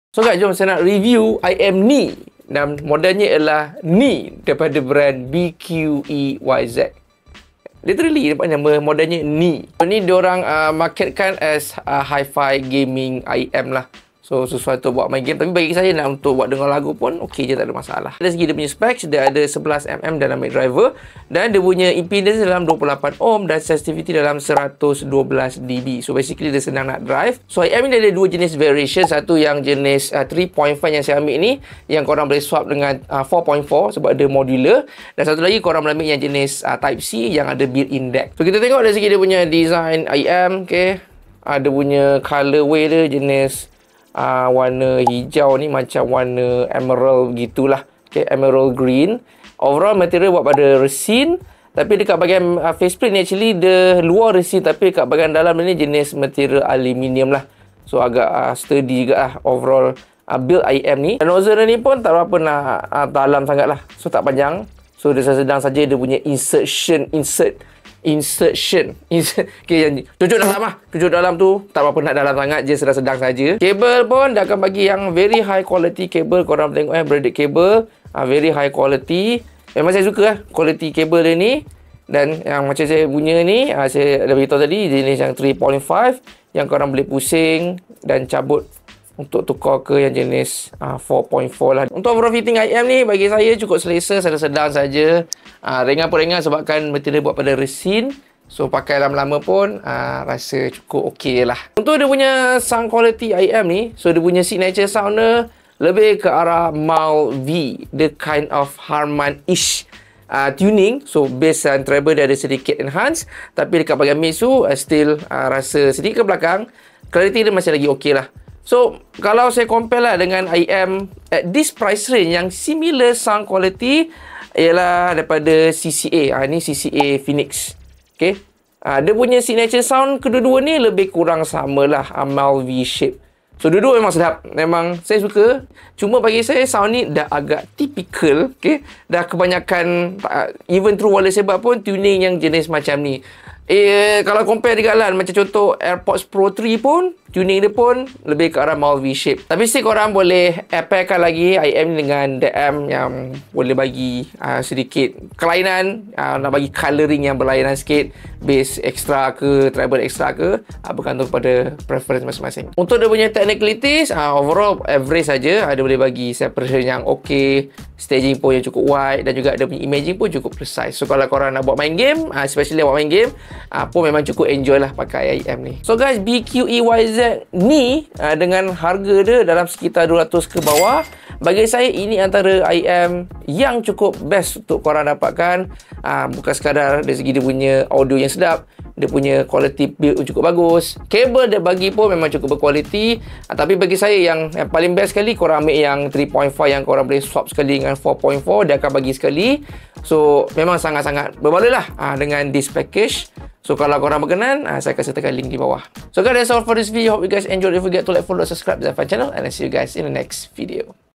So guys, jom saya nak review IM ni. Dan modelnya ialah Ni daripada brand BQEYZ. Literally dapat nama modelnya Ni. Ni diorang marketkan as hi-fi gaming IM lah. So sesuatu buat main game. Tapi bagi saya nak untuk buat dengar lagu pun okey je, tak ada masalah. Dari segi dia punya specs, dia ada 11mm dynamic driver. Dan dia punya impedance dalam 28 ohm dan sensitivity dalam 112 dB. So basically dia senang nak drive. So IM ni ada dua jenis variation. Satu yang jenis 3.5 yang saya ambil ni, yang korang boleh swap dengan 4.4 sebab ada modular. Dan satu lagi korang boleh ambil yang jenis Type-C yang ada built-in DAC. So kita tengok dari segi dia punya design IM. Okay, ada punya colorway dia jenis warna hijau ni, macam warna emerald gitulah. Okay, emerald green. Overall material buat pada resin, tapi dekat bahagian faceplate ni actually dia luar resin, tapi dekat bahagian dalam ni jenis material aluminium lah. So agak sturdy juga lah overall build IM ni. Dan nozzle ni pun tak berapa nak dalam sangat lah. So tak panjang. So dia sedang saja dia punya insertion. Okay, yang cucuk dalam lah. Cucuk dalam tu tak apa nak dalam sangat je, sedang-sedang saja. Kabel pun dia akan bagi yang very high quality kabel. Korang tengok braided kabel, very high quality. Memang saya suka lah quality kabel dia ni. Dan yang macam saya punya ni, saya dah beritahu tadi, jenis yang 3.5 yang korang boleh pusing dan cabut untuk tukar ke yang jenis 4.4 lah. Untuk overall fitting IM ni bagi saya cukup selesa, sedang-sedang saja. Ringan pun ringan sebabkan material buat pada resin. So pakai lama-lama pun rasa cukup okey lah. Untuk dia punya sound quality IM ni, so dia punya signature sound dia lebih ke arah mild V. Dia kind of Harman-ish tuning. So bass dan treble dia ada sedikit enhance, tapi dekat bahagian mix tu still rasa sedikit ke belakang. Clarity dia masih lagi okey lah. So, kalau saya compare lah dengan IM at this price range, yang similar sound quality ialah daripada CCA. Ni CCA Phoenix. Okay. Dia punya signature sound kedua-dua ni lebih kurang sama lah. mild V-shape. So, dua-dua memang sedap. Memang saya suka. Cuma bagi saya, sound ni dah agak typical. Okay. Dah kebanyakan, even through wireless earbud pun, tuning yang jenis macam ni. Kalau compare dengan lah, macam contoh AirPods Pro 3 pun, tuning dia pun lebih ke arah mild V-shape. Tapi still korang boleh pairkan lagi IM ni dengan DM yang boleh bagi sedikit kelainan, nak bagi colouring yang berlainan sikit, bass extra ke, treble extra ke, bergantung pada preference masing-masing. Untuk dia punya technicalities, overall average saja. Dia boleh bagi separation yang okay, staging pun yang cukup wide, dan juga dia punya imaging pun cukup precise. So kalau korang nak buat main game, especially buat main game, pun memang cukup enjoy lah pakai IM ni. So guys, BQEYZ ni dengan harga dia dalam sekitar 200 ke bawah, bagi saya ini antara IM yang cukup best untuk korang dapatkan. Bukan sekadar dari segi dia punya audio yang sedap, dia punya quality build cukup bagus, kabel dia bagi pun memang cukup berkualiti. Tapi bagi saya yang paling best sekali, korang ambil yang 3.5 yang korang boleh swap sekali dengan 4.4, dia akan bagi sekali. So memang sangat-sangat berbaloi lah dengan this package. So kalau korang berkenan, saya akan sertakan link di bawah. So guys, that's all for this video. Hope you guys enjoyed. Don't forget to like, follow, subscribe to the channel, and I'll see you guys in the next video.